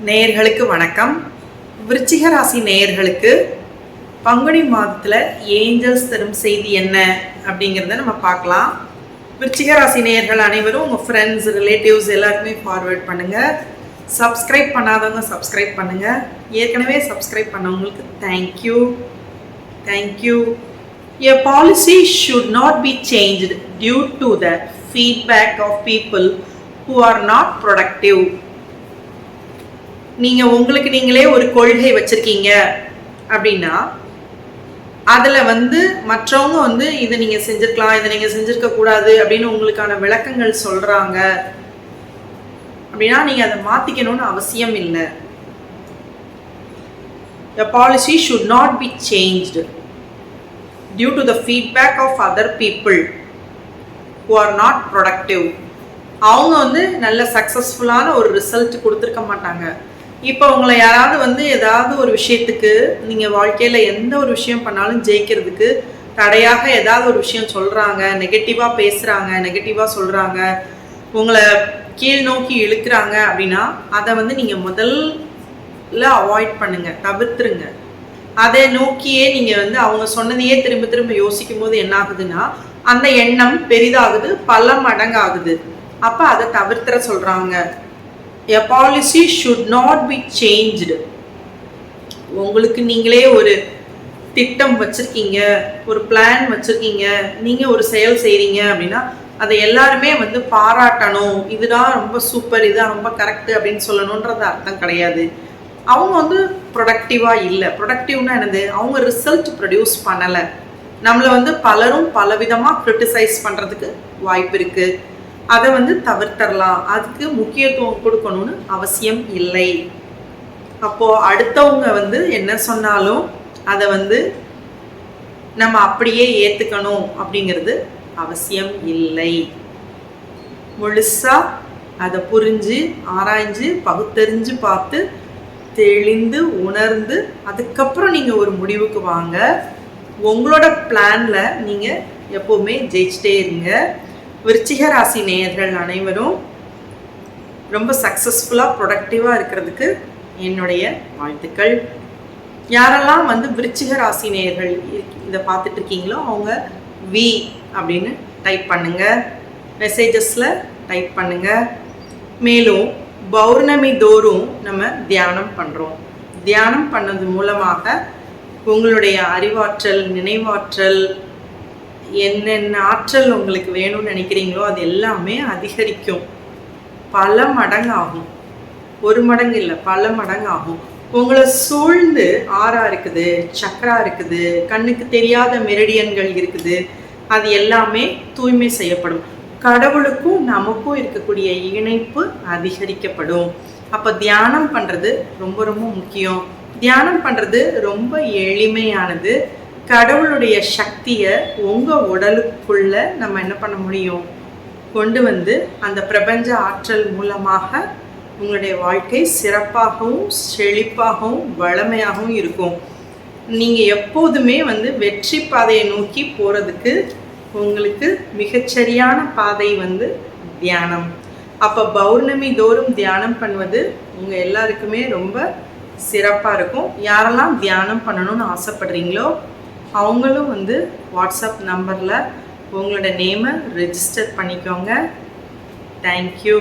நேயர்களுக்கு வணக்கம். விருச்சிக ராசி நேயர்களுக்கு பங்குனி மாதத்தில் ஏஞ்சல்ஸ் தரும் செய்தி என்ன அப்படிங்கிறத நம்ம பார்க்கலாம். விருச்சிக ராசி நேயர்கள் அனைவரும் உங்கள் ஃப்ரெண்ட்ஸ், ரிலேட்டிவ்ஸ் எல்லாருக்குமே ஃபார்வேர்ட் பண்ணுங்கள். சப்ஸ்கிரைப் பண்ணாதவங்க சப்ஸ்கிரைப் பண்ணுங்கள். ஏற்கனவே சப்ஸ்கிரைப் பண்ணவங்களுக்கு thank you. A policy should not be changed due to the feedback of people who are not productive. நீங்கள் உங்களுக்கு நீங்களே ஒரு கொள்கை வச்சுருக்கீங்க அப்படின்னா அதில் மற்றவங்க இதை நீங்கள் செஞ்சுருக்கலாம், இதை நீங்கள் செஞ்சுருக்கக்கூடாது அப்படின்னு உங்களுக்கான விளக்கங்கள் சொல்கிறாங்க அப்படின்னா நீங்கள் அதை மாற்றிக்கணும்னு அவசியம் இல்லை. The policy should not be changed due to the feedback of other people who are not productive. அவங்க நல்ல சக்ஸஸ்ஃபுல்லான ஒரு ரிசல்ட் கொடுத்துருக்க மாட்டாங்க. இப்போ உங்களை யாராவது ஏதாவது ஒரு விஷயத்துக்கு நீங்கள் வாழ்க்கையில் எந்த ஒரு விஷயம் பண்ணாலும் ஜெயிக்கிறதுக்கு தடையாக ஏதாவது ஒரு விஷயம் சொல்கிறாங்க, நெகட்டிவாக பேசுகிறாங்க, நெகட்டிவாக சொல்கிறாங்க, உங்களை கீழ் நோக்கி இழுக்கிறாங்க அப்படின்னா அதை நீங்கள் முதல்ல அவாய்ட் பண்ணுங்கள், தவிர்த்துருங்க. அதை நோக்கியே நீங்கள் அவங்க சொன்னதையே திரும்ப திரும்ப யோசிக்கும் போது என்ன ஆகுதுன்னா அந்த எண்ணம் பெரிதாகுது, பல மடங்காகுது. அப்போ அதை தவிர்த்துற சொல்கிறாங்க. A policy should not be changed. உங்களுக்கு நீங்களே ஒரு திட்டம் வச்சுருக்கீங்க, ஒரு பிளான் வச்சுருக்கீங்க, நீங்கள் ஒரு செயல் செய்கிறீங்க அப்படின்னா அதை எல்லாருமே பாராட்டணும், இதுதான் ரொம்ப சூப்பர், இதுதான் ரொம்ப கரெக்டு அப்படின்னு சொல்லணுன்றது அர்த்தம் கிடையாது. அவங்க ப்ரொடக்டிவாக இல்லை. ப்ரொடக்டிவ்னா என்னது? அவங்க ரிசல்ட் ப்ரொடியூஸ் பண்ணலை. நம்மளை பலரும் பலவிதமாக க்ரிட்டிசைஸ் பண்ணுறதுக்கு வாய்ப்பு இருக்குது. அதை தவிர்த்தரலாம். அதுக்கு முக்கியத்துவம் கொடுக்கணும்னு அவசியம் இல்லை. அப்போது அடுத்தவங்க என்ன சொன்னாலும் அதை நம்ம அப்படியே ஏற்றுக்கணும் அப்படிங்கிறது அவசியம் இல்லை. முழுசாக அதை புரிஞ்சு ஆராய்ஞ்சு பகுத்தறிஞ்சு பார்த்து தெளிந்து உணர்ந்து அதுக்கப்புறம் நீங்கள் ஒரு முடிவுக்கு வாங்க. உங்களோட பிளானில் நீங்கள் எப்போவுமே ஜெயிச்சிட்டே இருங்க. விருச்சிக ராசி நேயர்கள் அனைவரும் ரொம்ப சக்ஸஸ்ஃபுல்லாக ப்ரொடக்டிவாக இருக்கிறதுக்கு என்னுடைய வாழ்த்துக்கள். யாரெல்லாம் விருச்சிக ராசி நேயர்கள் இதை பார்த்துட்டு இருக்கீங்களோ அவங்க வி அப்படின்னு டைப் பண்ணுங்கள், மெசேஜஸில் டைப் பண்ணுங்கள். மேலும் பௌர்ணமி தோறும் நம்ம தியானம் பண்ணுறோம். தியானம் பண்ணது மூலமாக உங்களுடைய அறிவாற்றல், நினைவாற்றல், என்னென்ன ஆற்றல் உங்களுக்கு வேணும்னு நினைக்கிறீங்களோ அது எல்லாமே அதிகரிக்கும். பல மடங்கு ஆகும். ஒரு மடங்கு இல்லை, பல மடங்கு ஆகும். உங்களை சூழ்ந்து ஆறா இருக்குது, சக்கரா இருக்குது, கண்ணுக்கு தெரியாத மெரிடியன்கள் இருக்குது. அது எல்லாமே தூய்மை செய்யப்படும். கடவுளுக்கும் நமக்கும் இருக்கக்கூடிய இணைப்பு அதிகரிக்கப்படும். அப்போ தியானம் பண்ணுறது ரொம்ப ரொம்ப முக்கியம். தியானம் பண்ணுறது ரொம்ப எளிமையானது. கடவுளுடைய சக்தியை உங்கள் உடலுக்குள்ள நம்ம என்ன பண்ண முடியும்? கொண்டு அந்த பிரபஞ்ச ஆற்றல் மூலமாக உங்களுடைய வாழ்க்கை சிறப்பாகவும் செழிப்பாகவும் வளமையாகவும் இருக்கும். நீங்கள் எப்போதுமே வெற்றி பாதையை நோக்கி போகிறதுக்கு உங்களுக்கு மிகச்சரியான பாதை தியானம். அப்போ பௌர்ணமி தோறும் தியானம் பண்ணுவது உங்கள் எல்லாருக்குமே ரொம்ப சிறப்பாக இருக்கும். யாரெல்லாம் தியானம் பண்ணணும்னு ஆசைப்படுறீங்களோ அவங்களும் வாட்ஸ்அப் நம்பரில் உங்களோட நேமை ரெஜிஸ்டர் பண்ணிக்கோங்க. தேங்க்யூ.